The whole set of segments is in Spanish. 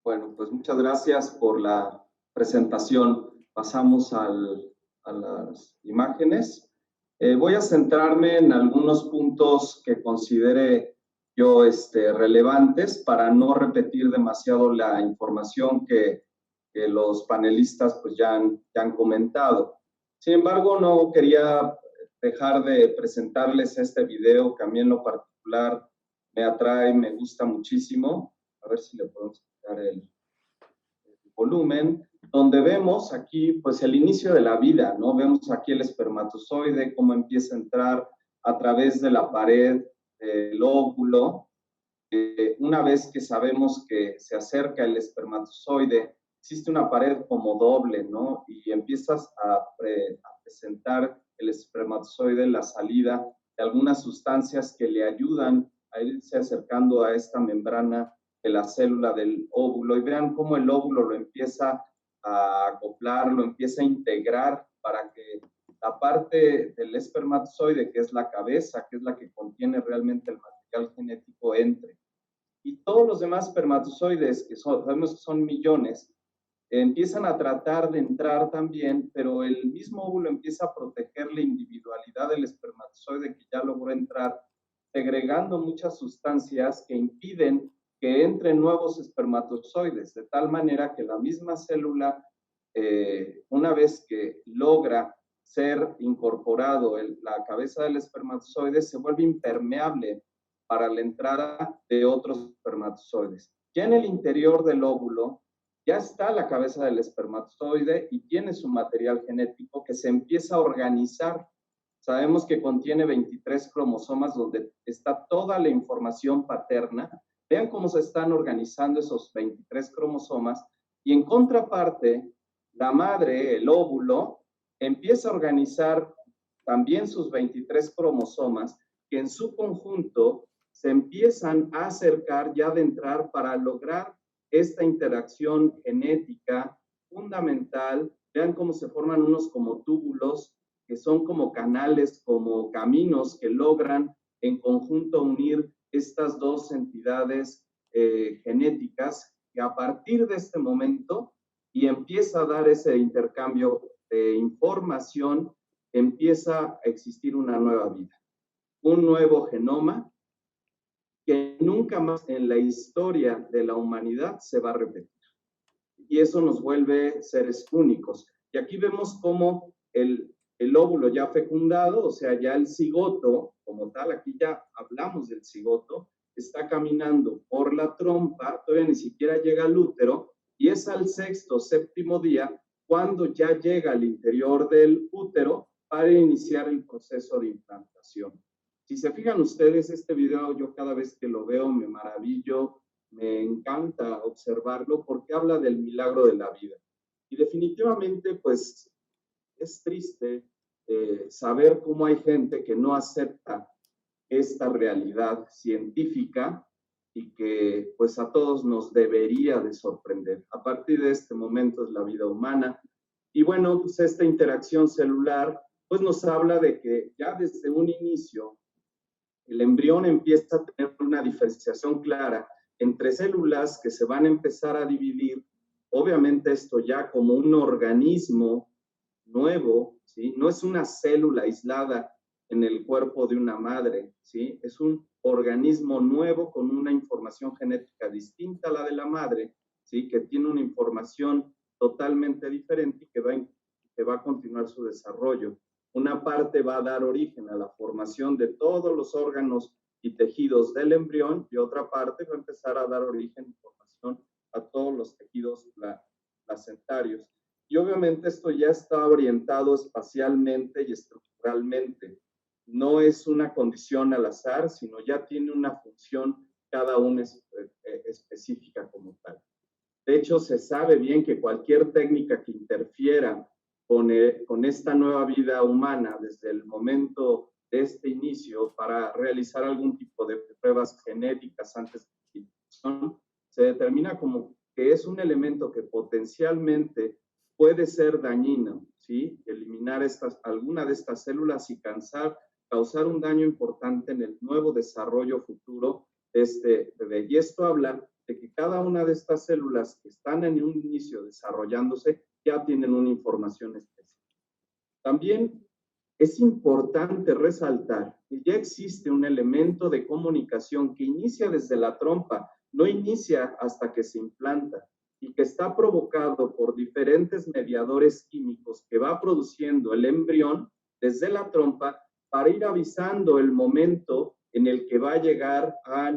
Bueno, pues muchas gracias por la presentación. Pasamos a las imágenes. Voy a centrarme en algunos puntos que considere yo relevantes para no repetir demasiado la información que los panelistas pues ya han comentado. Sin embargo, no quería dejar de presentarles este video que a mí en lo particular me atrae, me gusta muchísimo. A ver si le podemos quitar el volumen, donde vemos aquí pues el inicio de la vida, ¿no? Vemos aquí el espermatozoide, cómo empieza a entrar a través de la pared del óvulo. Una vez que sabemos que se acerca el espermatozoide, existe una pared como doble, ¿no? Y empiezas a presentar el espermatozoide la salida de algunas sustancias que le ayudan a irse acercando a esta membrana de la célula del óvulo. Y vean cómo el óvulo lo empieza a acoplar, lo empieza a integrar para que la parte del espermatozoide, que es la cabeza, que es la que contiene realmente el material genético, entre. Y todos los demás espermatozoides, que sabemos que son millones, empiezan a tratar de entrar también, pero el mismo óvulo empieza a proteger la individualidad del espermatozoide que ya logró entrar, segregando muchas sustancias que impiden que entren nuevos espermatozoides, de tal manera que la misma célula, una vez que logra ser incorporado la cabeza del espermatozoide, se vuelve impermeable para la entrada de otros espermatozoides. Ya en el interior del óvulo ya está la cabeza del espermatozoide y tiene su material genético que se empieza a organizar. Sabemos que contiene 23 cromosomas donde está toda la información paterna. Vean cómo se están organizando esos 23 cromosomas y en contraparte, la madre, el óvulo, empieza a organizar también sus 23 cromosomas que en su conjunto se empiezan a acercar ya de entrar para lograr esta interacción genética fundamental. Vean cómo se forman unos como túbulos, que son como canales, como caminos que logran en conjunto unir estas dos entidades genéticas, que a partir de este momento y empieza a dar ese intercambio de información, empieza a existir una nueva vida, un nuevo genoma que nunca más en la historia de la humanidad se va a repetir. Y eso nos vuelve seres únicos. Y aquí vemos cómo el óvulo ya fecundado, o sea, ya el cigoto como tal, aquí ya hablamos del cigoto, está caminando por la trompa, todavía ni siquiera llega al útero, y es al sexto, séptimo día cuando ya llega al interior del útero para iniciar el proceso de implantación. Si se fijan ustedes, este video yo cada vez que lo veo me maravillo, me encanta observarlo porque habla del milagro de la vida. Y definitivamente, pues, es triste saber cómo hay gente que no acepta esta realidad científica y que, pues, a todos nos debería de sorprender. A partir de este momento es la vida humana. Y bueno, pues esta interacción celular, pues nos habla de que ya desde un inicio el embrión empieza a tener una diferenciación clara entre células que se van a empezar a dividir, obviamente esto ya como un organismo nuevo, ¿sí? No es una célula aislada en el cuerpo de una madre, ¿sí? Es un organismo nuevo con una información genética distinta a la de la madre, ¿sí? Que tiene una información totalmente diferente y que va a continuar su desarrollo. Una parte va a dar origen a la formación de todos los órganos y tejidos del embrión y otra parte va a empezar a dar origen y formación a todos los tejidos placentarios. Y obviamente esto ya está orientado espacialmente y estructuralmente. No es una condición al azar, sino ya tiene una función cada una específica como tal. De hecho, se sabe bien que cualquier técnica que interfiera con esta nueva vida humana desde el momento de este inicio para realizar algún tipo de pruebas genéticas antes de la institución, se determina como que es un elemento que potencialmente puede ser dañino, ¿sí? Eliminar alguna de estas células y causar un daño importante en el nuevo desarrollo futuro de este bebé. Y esto habla de que cada una de estas células que están en un inicio desarrollándose ya tienen una información específica. También es importante resaltar que ya existe un elemento de comunicación que inicia desde la trompa, no inicia hasta que se implanta, y que está provocado por diferentes mediadores químicos que va produciendo el embrión desde la trompa para ir avisando el momento en el que va a llegar a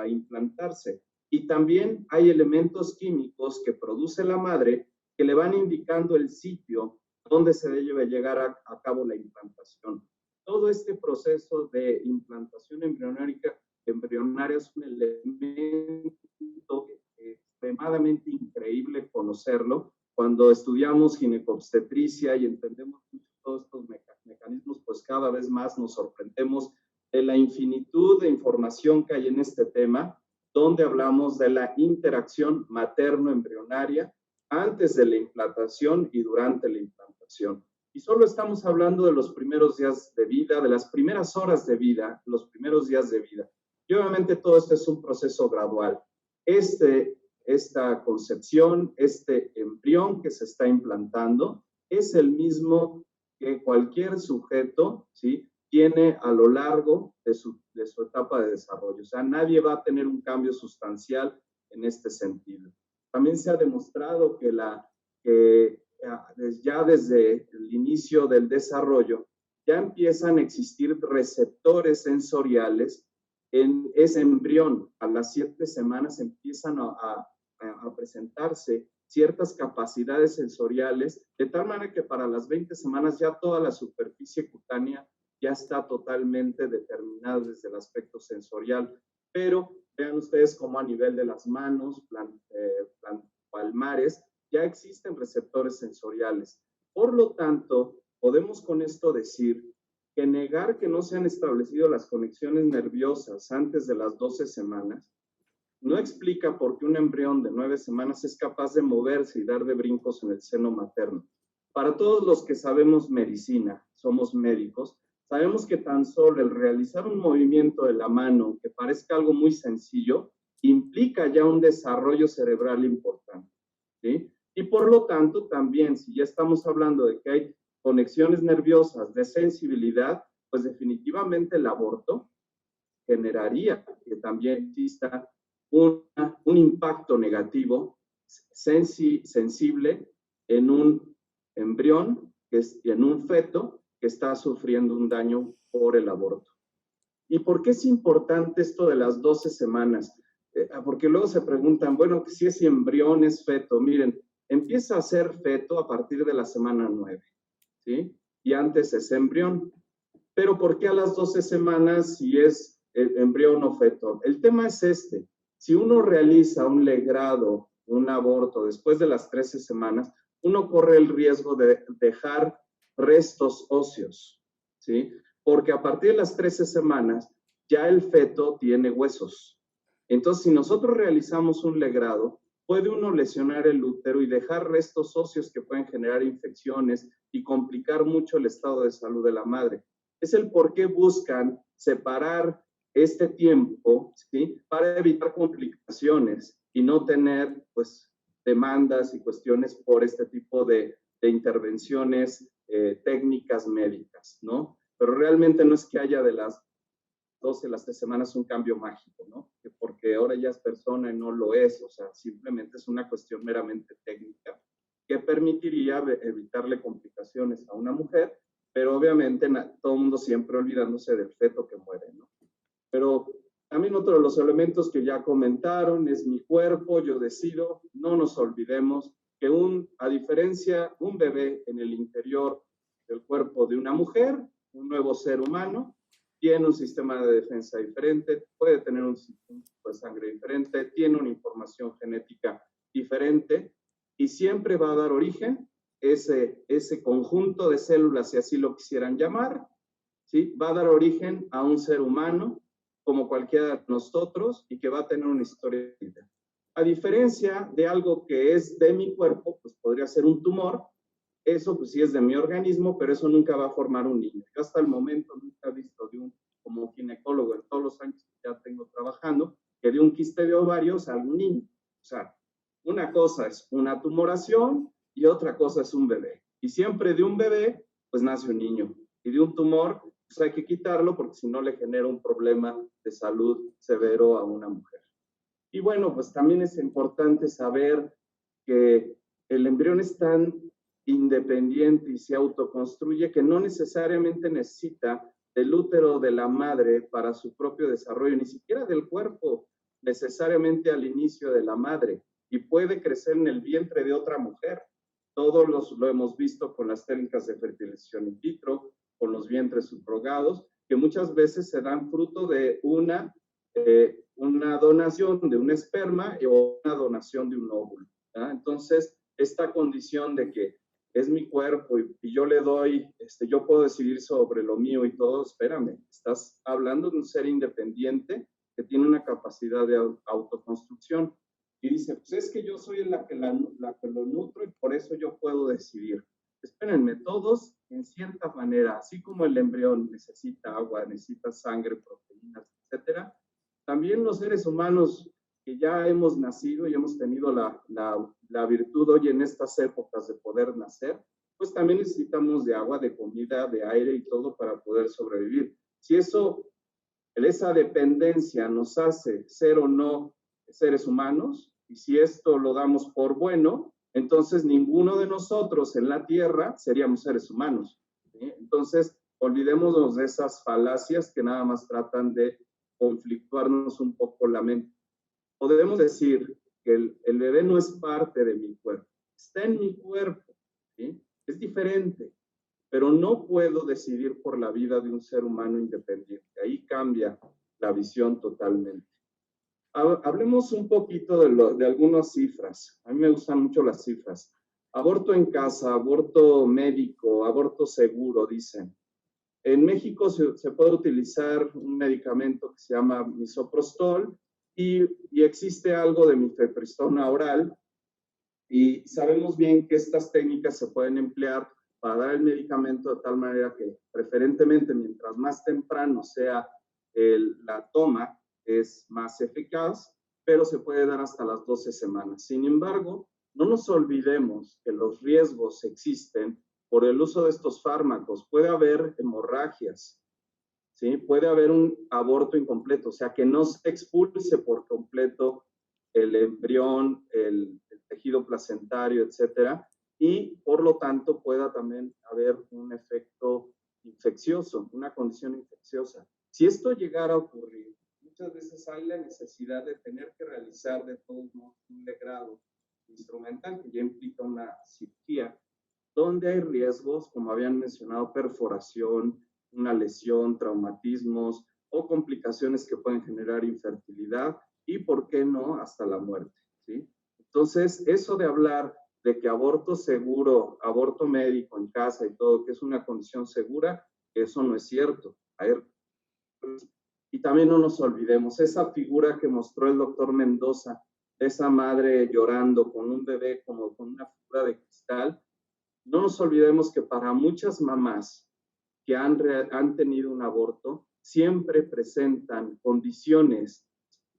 implantarse. Y también hay elementos químicos que produce la madre que le van indicando el sitio donde se debe llegar a cabo la implantación. Todo este proceso de implantación embrionaria es un elemento extremadamente increíble conocerlo. Cuando estudiamos ginecobstetricia y entendemos todos estos mecanismos, pues cada vez más nos sorprendemos de la infinitud de información que hay en este tema, donde hablamos de la interacción materno-embrionaria antes de la implantación y durante la implantación. Y solo estamos hablando de los primeros días de vida, de las primeras horas de vida, los primeros días de vida. Y obviamente todo esto es un proceso gradual. Esta concepción, este embrión que se está implantando, es el mismo que cualquier sujeto, ¿sí?, tiene a lo largo de su etapa de desarrollo. O sea, nadie va a tener un cambio sustancial en este sentido. También se ha demostrado que ya desde el inicio del desarrollo ya empiezan a existir receptores sensoriales en ese embrión. A las 7 semanas empiezan a presentarse ciertas capacidades sensoriales, de tal manera que para las 20 semanas ya toda la superficie cutánea ya está totalmente determinada desde el aspecto sensorial. Pero vean ustedes cómo a nivel de las manos, palmares, ya existen receptores sensoriales. Por lo tanto, podemos con esto decir que negar que no se han establecido las conexiones nerviosas antes de las 12 semanas no explica por qué un embrión de 9 semanas es capaz de moverse y dar de brincos en el seno materno. Para todos los que sabemos medicina, somos médicos, sabemos que tan solo el realizar un movimiento de la mano que parezca algo muy sencillo, implica ya un desarrollo cerebral importante, ¿sí? Y por lo tanto, también, si ya estamos hablando de que hay conexiones nerviosas de sensibilidad, pues definitivamente el aborto generaría que también exista un impacto negativo sensible en un embrión, en un feto que está sufriendo un daño por el aborto. ¿Y por qué es importante esto de las 12 semanas? Porque luego se preguntan, bueno, si es embrión, es feto. Miren, empieza a ser feto a partir de la semana 9, ¿sí? Y antes es embrión. Pero ¿por qué a las 12 semanas si es embrión o feto? El tema es este. Si uno realiza un legrado, un aborto después de las 13 semanas, uno corre el riesgo de dejar restos óseos, ¿sí? Porque a partir de las 13 semanas ya el feto tiene huesos. Entonces, si nosotros realizamos un legrado, puede uno lesionar el útero y dejar restos óseos que pueden generar infecciones y complicar mucho el estado de salud de la madre. Es el por qué buscan separar este tiempo, ¿sí?, para evitar complicaciones y no tener, pues, demandas y cuestiones por este tipo de intervenciones técnicas médicas, ¿no? Pero realmente no es que haya de las 12, las 3 semanas un cambio mágico, ¿no? Porque ahora ya es persona y no lo es, o sea, simplemente es una cuestión meramente técnica que permitiría evitarle complicaciones a una mujer, pero obviamente todo el mundo siempre olvidándose del feto que muere, ¿no? Pero también otro de los elementos que ya comentaron es mi cuerpo, yo decido. No nos olvidemos que a diferencia, un bebé en el interior del cuerpo de una mujer, un nuevo ser humano, tiene un sistema de defensa diferente, puede tener un tipo de sangre diferente, tiene una información genética diferente y siempre va a dar origen ese conjunto de células, si así lo quisieran llamar, ¿sí?, va a dar origen a un ser humano como cualquiera de nosotros y que va a tener una historia de vida. A diferencia de algo que es de mi cuerpo, pues podría ser un tumor, eso pues sí es de mi organismo, pero eso nunca va a formar un niño. Yo hasta el momento nunca he visto como ginecólogo en todos los años que ya tengo trabajando, que de un quiste de ovario salga un niño. O sea, una cosa es una tumoración y otra cosa es un bebé. Y siempre de un bebé, pues nace un niño. Y de un tumor, pues hay que quitarlo porque si no le genera un problema de salud severo a una mujer. Y bueno, pues también es importante saber que el embrión es tan independiente y se autoconstruye que no necesariamente necesita del útero de la madre para su propio desarrollo, ni siquiera del cuerpo necesariamente al inicio de la madre, y puede crecer en el vientre de otra mujer. Todos lo hemos visto con las técnicas de fertilización in vitro, con los vientres subrogados, que muchas veces se dan fruto de una donación de un esperma o una donación de un óvulo. ¿Ya? Entonces, esta condición de que es mi cuerpo y yo le doy, yo puedo decidir sobre lo mío y todo, espérame, estás hablando de un ser independiente que tiene una capacidad de autoconstrucción. Y dice, pues es que yo soy la que lo nutro y por eso yo puedo decidir. Espérenme, todos en cierta manera, así como el embrión necesita agua, necesita sangre, proteínas, etcétera, también los seres humanos que ya hemos nacido y hemos tenido la virtud hoy en estas épocas de poder nacer, pues también necesitamos de agua, de comida, de aire y todo para poder sobrevivir. Si esa dependencia nos hace ser o no seres humanos, y si esto lo damos por bueno, entonces ninguno de nosotros en la Tierra seríamos seres humanos. ¿Sí? Entonces, olvidémonos de esas falacias que nada más tratan de conflictuarnos un poco la mente. Podemos decir que el bebé no es parte de mi cuerpo, está en mi cuerpo, ¿sí? Es diferente, pero no puedo decidir por la vida de un ser humano independiente. Ahí cambia la visión totalmente. Hablemos un poquito de algunas cifras. A mí me gustan mucho las cifras. Aborto en casa, aborto médico, aborto seguro, dicen. En México se puede utilizar un medicamento que se llama misoprostol y existe algo de mifepristona oral y sabemos bien que estas técnicas se pueden emplear para dar el medicamento de tal manera que preferentemente mientras más temprano sea la toma es más eficaz, pero se puede dar hasta las 12 semanas. Sin embargo, no nos olvidemos que los riesgos existen por el uso de estos fármacos. Puede haber hemorragias, ¿sí? Puede haber un aborto incompleto, o sea, que no se expulse por completo el embrión, el tejido placentario, etcétera, y por lo tanto pueda también haber un efecto infeccioso, una condición infecciosa. Si esto llegara a ocurrir, muchas veces hay la necesidad de tener que realizar de todos modos un legrado instrumental que ya implica una cirugía, donde hay riesgos, como habían mencionado, perforación, una lesión, traumatismos o complicaciones que pueden generar infertilidad y, ¿por qué no?, hasta la muerte, ¿sí? Entonces, eso de hablar de que aborto seguro, aborto médico en casa y todo, que es una condición segura, eso no es cierto. Y también no nos olvidemos, esa figura que mostró el doctor Mendoza, esa madre llorando con un bebé como con una figura de cristal, no nos olvidemos que para muchas mamás que han tenido un aborto, siempre presentan condiciones,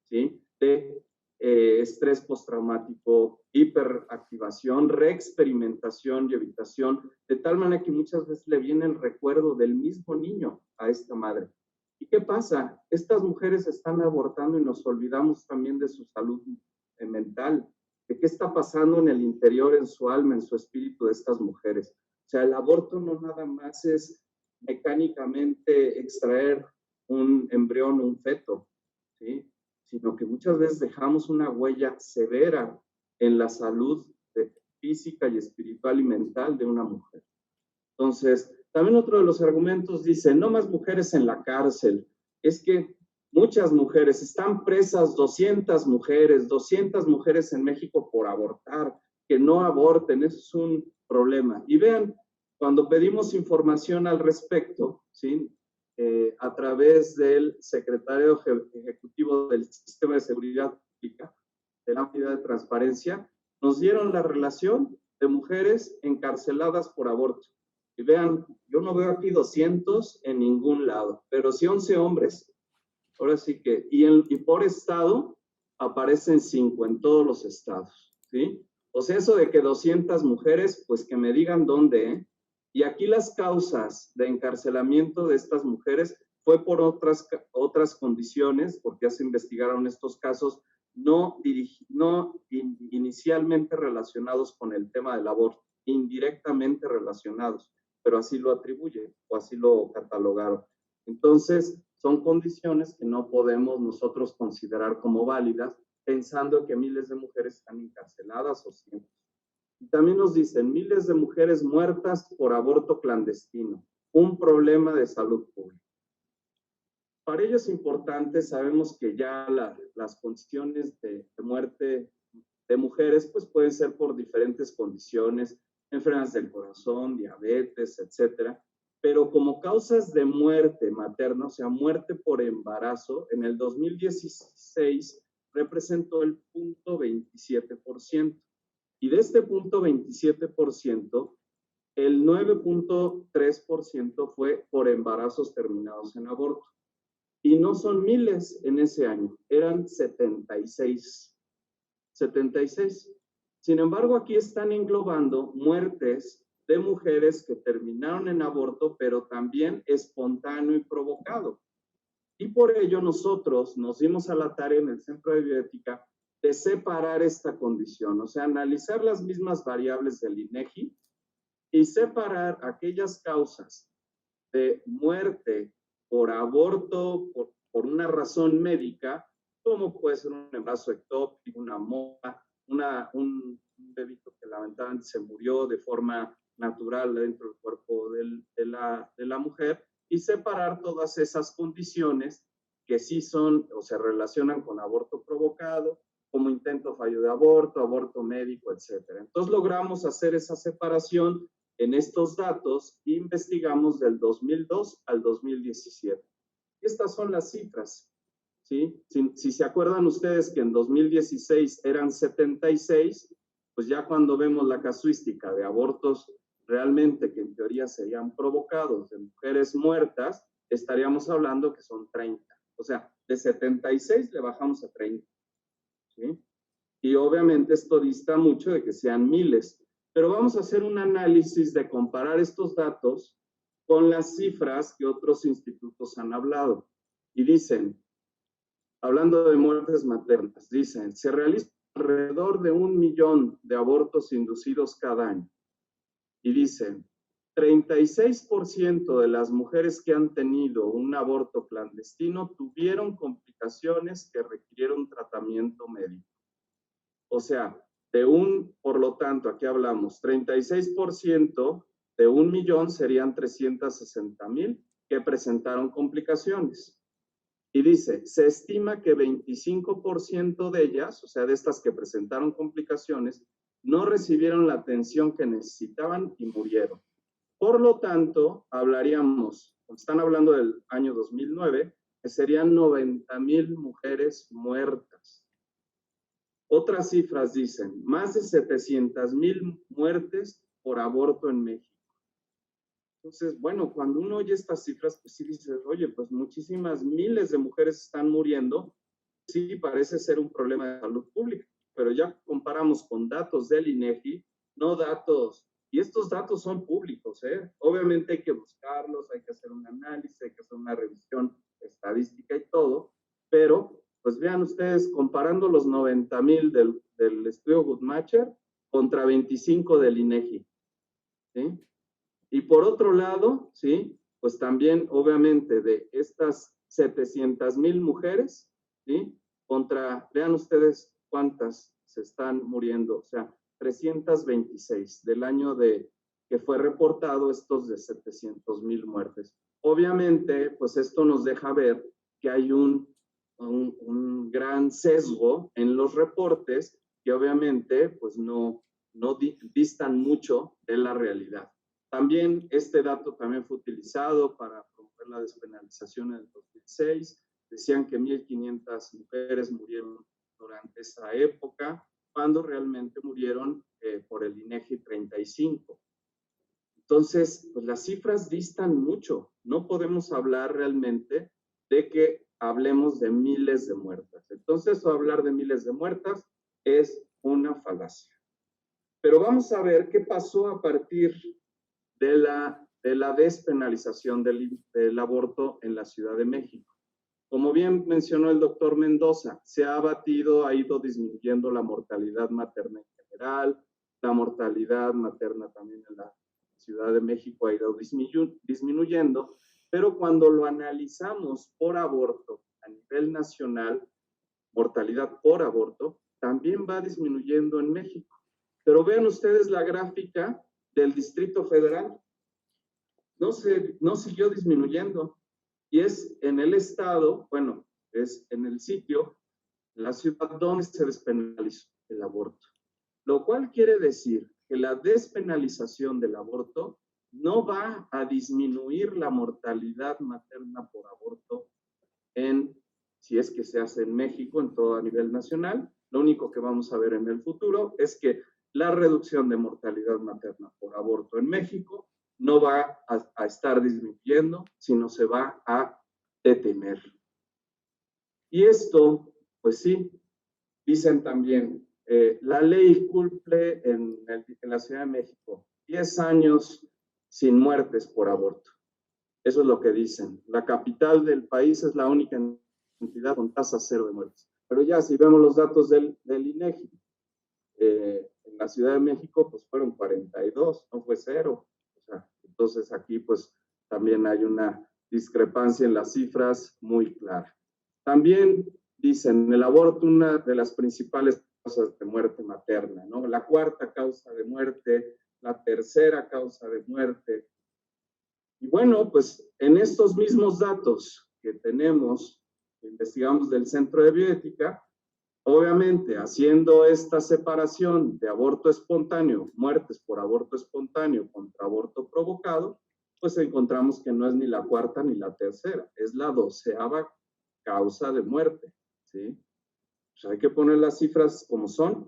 ¿sí?, de estrés postraumático, hiperactivación, reexperimentación y evitación, de tal manera que muchas veces le viene el recuerdo del mismo niño a esta madre. ¿Y qué pasa? Estas mujeres están abortando y nos olvidamos también de su salud mental, de qué está pasando en el interior, en su alma, en su espíritu de estas mujeres. O sea, el aborto no nada más es mecánicamente extraer un embrión, un feto, ¿sí?, sino que muchas veces dejamos una huella severa en la salud física y espiritual y mental de una mujer. Entonces, también otro de los argumentos dice, no más mujeres en la cárcel. Es que muchas mujeres, están presas 200 mujeres en México por abortar, que no aborten, eso es un problema. Y vean, cuando pedimos información al respecto, ¿sí?, a través del secretario ejecutivo del Sistema de Seguridad Pública, de la Unidad de Transparencia, nos dieron la relación de mujeres encarceladas por aborto. Y vean, yo no veo aquí 200 en ningún lado, pero sí 11 hombres. Ahora sí que, y por estado, aparecen 5 en todos los estados, ¿sí? O sea, eso de que 200 mujeres, pues que me digan dónde, ¿eh? Y aquí las causas de encarcelamiento de estas mujeres fue por otras condiciones, porque ya se investigaron estos casos, no inicialmente relacionados con el tema del aborto, indirectamente relacionados, pero así lo atribuye o así lo catalogaron. Entonces, son condiciones que no podemos nosotros considerar como válidas, pensando que miles de mujeres están encarceladas o cientos. Y también nos dicen miles de mujeres muertas por aborto clandestino, un problema de salud pública. Para ello es importante, sabemos que ya las condiciones de muerte de mujeres pues pueden ser por diferentes condiciones, enfermedades del corazón, diabetes, etcétera, pero como causas de muerte materna, o sea, muerte por embarazo, en el 2016 representó el 0.27%. Y de este 0.27%, el 9.3% fue por embarazos terminados en aborto. Y no son miles en ese año, eran 76. 76. Sin embargo, aquí están englobando muertes de mujeres que terminaron en aborto, pero también espontáneo y provocado. Y por ello nosotros nos dimos a la tarea en el Centro de Bioética de separar esta condición, o sea, analizar las mismas variables del INEGI y separar aquellas causas de muerte por aborto, por una razón médica, como puede ser un embarazo ectópico, una moda, un bebito que lamentablemente se murió de forma natural dentro del cuerpo de la mujer, y separar todas esas condiciones que sí son o se relacionan con aborto provocado, como intento fallo de aborto, aborto médico, etc. Entonces logramos hacer esa separación en estos datos e investigamos del 2002 al 2017. Estas son las cifras, ¿sí? Si se acuerdan ustedes que en 2016 eran 76, pues ya cuando vemos la casuística de abortos realmente que en teoría serían provocados de mujeres muertas, estaríamos hablando que son 30. O sea, de 76 le bajamos a 30, ¿sí? Y obviamente esto dista mucho de que sean miles. Pero vamos a hacer un análisis de comparar estos datos con las cifras que otros institutos han hablado. Y dicen, hablando de muertes maternas, dicen, se realizan alrededor de 1 millón de abortos inducidos cada año. Y dicen, 36% de las mujeres que han tenido un aborto clandestino tuvieron complicaciones que requirieron tratamiento médico. O sea, por lo tanto, aquí hablamos, 36% de 1 millón serían 360,000 que presentaron complicaciones. Y dice, se estima que 25% de ellas, o sea, de estas que presentaron complicaciones, no recibieron la atención que necesitaban y murieron. Por lo tanto, hablaríamos, están hablando del año 2009, que serían 90,000 mujeres muertas. Otras cifras dicen, más de 700,000 muertes por aborto en México. Entonces, bueno, cuando uno oye estas cifras, pues sí dices, oye, pues muchísimas miles de mujeres están muriendo. Sí, parece ser un problema de salud pública, pero ya comparamos con datos del INEGI, no datos, y estos datos son públicos, ¿eh? Obviamente hay que buscarlos, hay que hacer un análisis, hay que hacer una revisión estadística y todo, pero pues vean ustedes, comparando los 90,000 del estudio Guttmacher contra 25 del INEGI, ¿sí? Y por otro lado, ¿sí? Pues también, obviamente, de estas 700,000 mujeres, ¿sí? Vean ustedes cuántas se están muriendo, o sea, 326 del año que fue reportado estos de 700,000 muertes. Obviamente, pues esto nos deja ver que hay un gran sesgo en los reportes que obviamente pues no distan mucho de la realidad. También este dato también fue utilizado para promover la despenalización en el 2006. Decían que 1,500 mujeres murieron durante esa época, cuando realmente murieron por el INEGI 35. Entonces, pues las cifras distan mucho. No podemos hablar realmente de que hablemos de miles de muertas. Entonces, hablar de miles de muertas es una falacia. Pero vamos a ver qué pasó a partir de la despenalización del aborto en la Ciudad de México. Como bien mencionó el doctor Mendoza, se ha abatido, ha ido disminuyendo la mortalidad materna en general, la mortalidad materna también en la Ciudad de México ha ido disminuyendo, pero cuando lo analizamos por aborto a nivel nacional, mortalidad por aborto, también va disminuyendo en México. Pero vean ustedes la gráfica del Distrito Federal. No siguió disminuyendo. Y es en el estado, bueno, es en el sitio, la ciudad donde se despenalizó el aborto. Lo cual quiere decir que la despenalización del aborto no va a disminuir la mortalidad materna por aborto si es que se hace en México, en todo a nivel nacional. Lo único que vamos a ver en el futuro es que la reducción de mortalidad materna por aborto en México no va a estar disminuyendo, sino se va a detener. Y esto, pues sí, dicen también, la ley cumple en la Ciudad de México 10 años sin muertes por aborto. Eso es lo que dicen. La capital del país es la única entidad con tasa cero de muertes. Pero ya si vemos los datos del INEGI, en la Ciudad de México pues fueron 42, no fue cero. O sea, entonces aquí pues también hay una discrepancia en las cifras muy clara. También dicen, el aborto una de las principales causas de muerte materna, ¿no? La cuarta causa de muerte, la tercera causa de muerte. Y bueno, pues en estos mismos datos que tenemos, que investigamos del Centro de Bioética, obviamente haciendo esta separación de aborto espontáneo, muertes por aborto espontáneo contra aborto provocado, pues encontramos que no es ni la cuarta ni la tercera, es la 12ª causa de muerte, ¿sí? Pues hay que poner las cifras como son,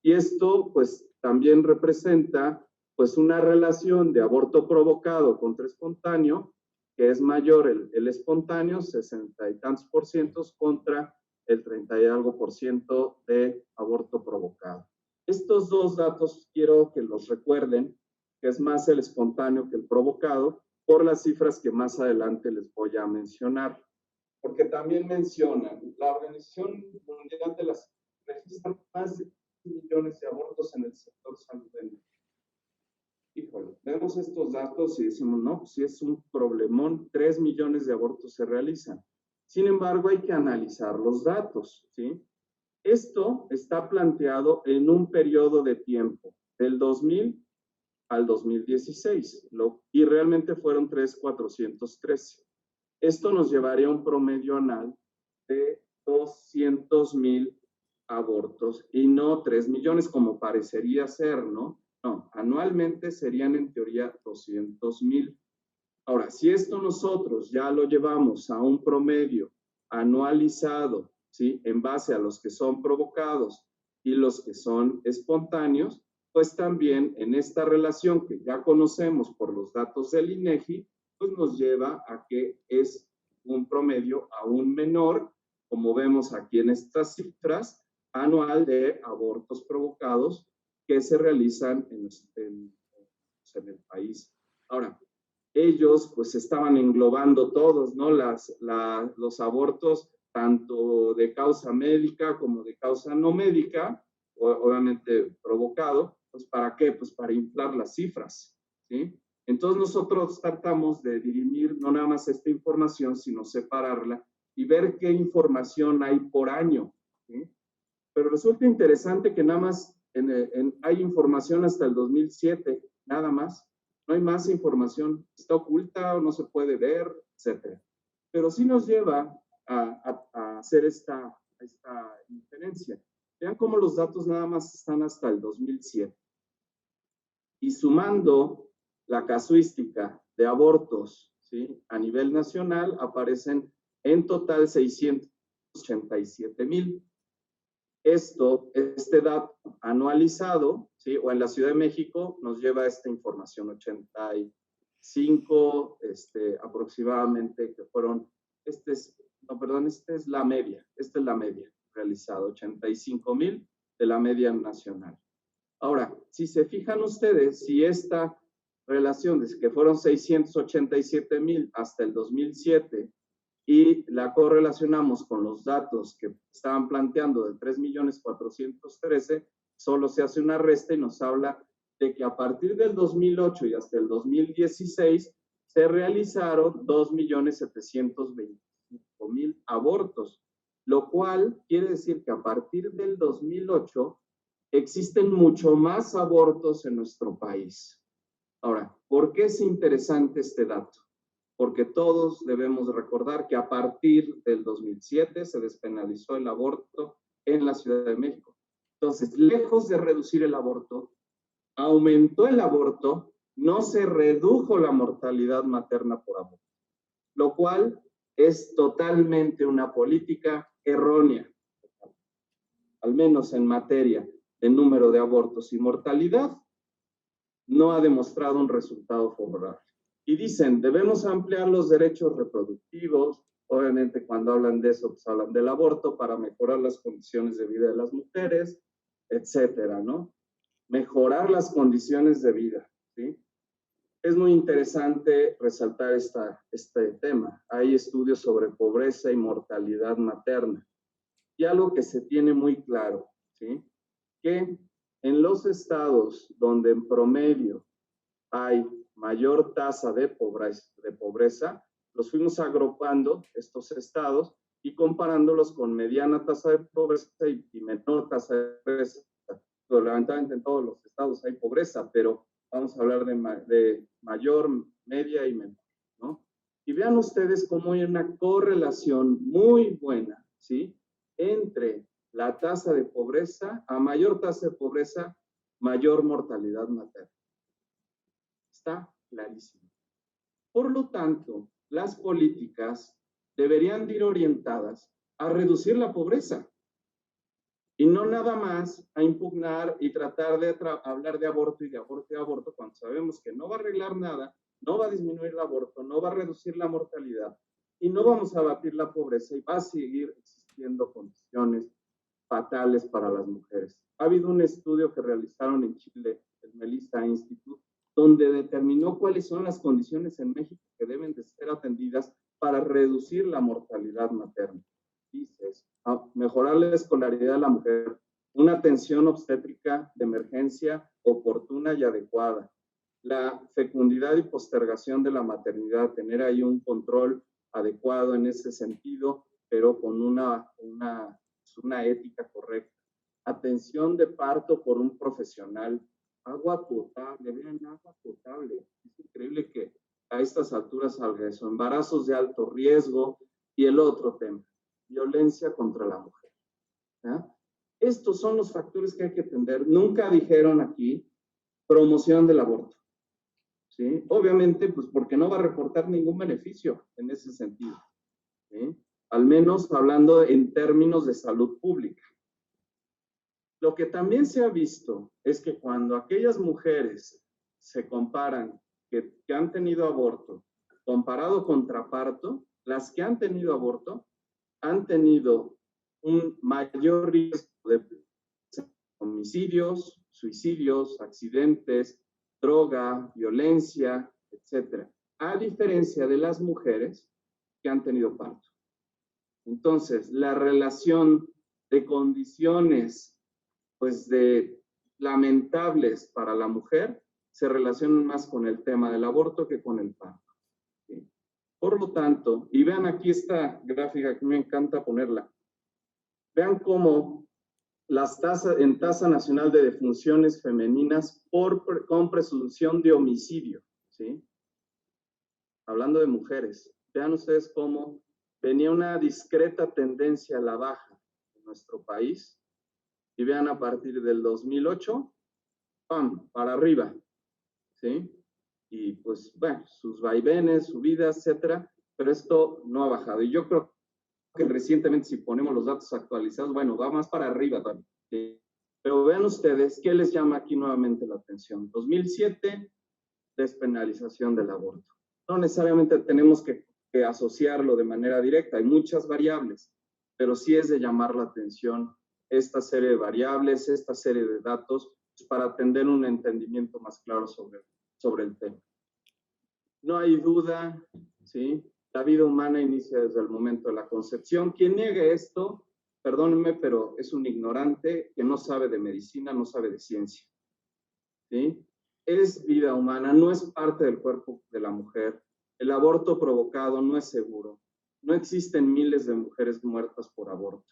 y esto pues también representa pues una relación de aborto provocado contra espontáneo, que es mayor el espontáneo, 60 y tantos % contra el 30 y algo % de aborto provocado. Estos dos datos quiero que los recuerden, que es más el espontáneo que el provocado, por las cifras que más adelante les voy a mencionar. Porque también mencionan, la Organización Mundial de la Salud registra más de 10 millones de abortos en el sector salud. Híjole, vemos estos datos y decimos, no, pues sí es un problemón, 3 millones de abortos se realizan. Sin embargo, hay que analizar los datos, ¿sí? Esto está planteado en un periodo de tiempo, del 2000 al 2016, y realmente fueron 3,413. Esto nos llevaría a un promedio anual de 200,000 abortos y no 3 millones como parecería ser, ¿no? No, anualmente serían en teoría 200,000. Ahora, si esto nosotros ya lo llevamos a un promedio anualizado, ¿sí? En base a los que son provocados y los que son espontáneos, pues también en esta relación que ya conocemos por los datos del INEGI, pues nos lleva a que es un promedio aún menor, como vemos aquí en estas cifras, anual de abortos provocados que se realizan en el país. Ahora, ellos pues estaban englobando todos, ¿no? Los abortos tanto de causa médica como de causa no médica, obviamente provocado, pues ¿para qué? Pues para inflar las cifras, ¿sí? Entonces nosotros tratamos de dirimir no nada más esta información, sino separarla y ver qué información hay por año, ¿sí? Pero resulta interesante que nada más hay información hasta el 2007, nada más. No hay más información, está oculta o no se puede ver, etc. Pero sí nos lleva a hacer esta inferencia. Vean cómo los datos nada más están hasta el 2007. Y sumando la casuística de abortos, ¿sí? A nivel nacional aparecen en total 687,000. Este dato anualizado, ¿sí? O en la Ciudad de México nos lleva a esta información, 85 aproximadamente, que fueron, no, perdón, esta es la media realizada, 85,000 de la media nacional. Ahora, si se fijan ustedes, si esta relación desde que fueron 687,000 hasta el 2007 y la correlacionamos con los datos que estaban planteando de 3,413,000, solo se hace una resta y nos habla de que a partir del 2008 y hasta el 2016 se realizaron 2,725,000 abortos, lo cual quiere decir que a partir del 2008 existen mucho más abortos en nuestro país. Ahora, ¿por qué es interesante este dato? Porque todos debemos recordar que a partir del 2007 se despenalizó el aborto en la Ciudad de México. Entonces, lejos de reducir el aborto, aumentó el aborto, no se redujo la mortalidad materna por aborto, lo cual es totalmente una política errónea, al menos en materia de número de abortos y mortalidad, no ha demostrado un resultado favorable. Y dicen, debemos ampliar los derechos reproductivos, obviamente cuando hablan de eso, pues hablan del aborto para mejorar las condiciones de vida de las mujeres, etcétera, ¿no? Mejorar las condiciones de vida, ¿sí? Es muy interesante resaltar este tema. Hay estudios sobre pobreza y mortalidad materna. Y algo que se tiene muy claro, ¿sí? Que en los estados donde en promedio hay mayor tasa de pobreza, los fuimos agrupando, estos estados, y comparándolos con mediana tasa de pobreza y menor tasa de pobreza. Lamentablemente en todos los estados hay pobreza, pero vamos a hablar de mayor, media y menor, ¿no? Y vean ustedes cómo hay una correlación muy buena, ¿sí? Entre la tasa de pobreza, a mayor tasa de pobreza, mayor mortalidad materna. Está clarísimo. Por lo tanto, las políticas deberían de ir orientadas a reducir la pobreza y no nada más a impugnar y tratar de hablar de aborto y de aborto y de aborto cuando sabemos que no va a arreglar nada, no va a disminuir el aborto, no va a reducir la mortalidad y no vamos a abatir la pobreza y va a seguir existiendo condiciones fatales para las mujeres. Ha habido un estudio que realizaron en Chile, el Melissa Institute, donde determinó cuáles son las condiciones en México que deben de ser atendidas para reducir la mortalidad materna. Dices, mejorar la escolaridad de la mujer, una atención obstétrica de emergencia oportuna y adecuada, la fecundidad y postergación de la maternidad, tener ahí un control adecuado en ese sentido, pero con una ética correcta, atención de parto por un profesional, agua potable, vean, agua potable. Es increíble que a estas alturas salga eso, embarazos de alto riesgo y el otro tema, violencia contra la mujer. ¿Ya? Estos son los factores que hay que atender. Nunca dijeron aquí promoción del aborto. ¿Sí? Obviamente, pues porque no va a reportar ningún beneficio en ese sentido. ¿Sí? Al menos hablando en términos de salud pública. Lo que también se ha visto es que cuando aquellas mujeres se comparan que han tenido aborto comparado contra parto, las que han tenido aborto han tenido un mayor riesgo de homicidios, suicidios, accidentes, droga, violencia, etc. A diferencia de las mujeres que han tenido parto. Entonces, la relación de condiciones pues lamentables para la mujer se relacionan más con el tema del aborto que con el parto. ¿Sí? Por lo tanto, y vean aquí esta gráfica que me encanta ponerla, vean cómo las tasas en tasa nacional de defunciones femeninas con presunción de homicidio, ¿sí? Hablando de mujeres, vean ustedes cómo venía una discreta tendencia a la baja en nuestro país. Y vean a partir del 2008, ¡pam!, para arriba, ¿sí? Y pues, bueno, sus vaivenes, subidas, etcétera, pero esto no ha bajado. Y yo creo que recientemente, si ponemos los datos actualizados, bueno, va más para arriba también, ¿sí? Pero vean ustedes, ¿qué les llama aquí nuevamente la atención? 2007, despenalización del aborto. No necesariamente tenemos que que asociarlo de manera directa. Hay muchas variables, pero sí es de llamar la atención esta serie de variables, esta serie de datos, pues, para tener un entendimiento más claro sobre el tema. No hay duda, ¿sí? La vida humana inicia desde el momento de la concepción. Quien niegue esto, perdónenme, pero es un ignorante que no sabe de medicina, no sabe de ciencia, ¿sí? Es vida humana, no es parte del cuerpo de la mujer. El aborto provocado no es seguro. No existen miles de mujeres muertas por aborto.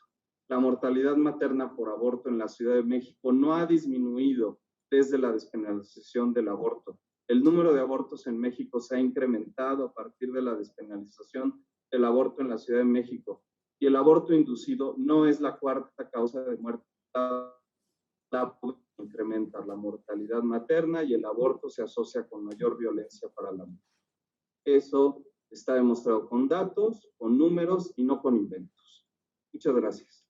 La mortalidad materna por aborto en la Ciudad de México no ha disminuido desde la despenalización del aborto. El número de abortos en México se ha incrementado a partir de la despenalización del aborto en la Ciudad de México. Y el aborto inducido no es la cuarta causa de muerte. La incrementa la mortalidad materna y el aborto se asocia con mayor violencia para la mujer. Eso está demostrado con datos, con números y no con inventos. Muchas gracias.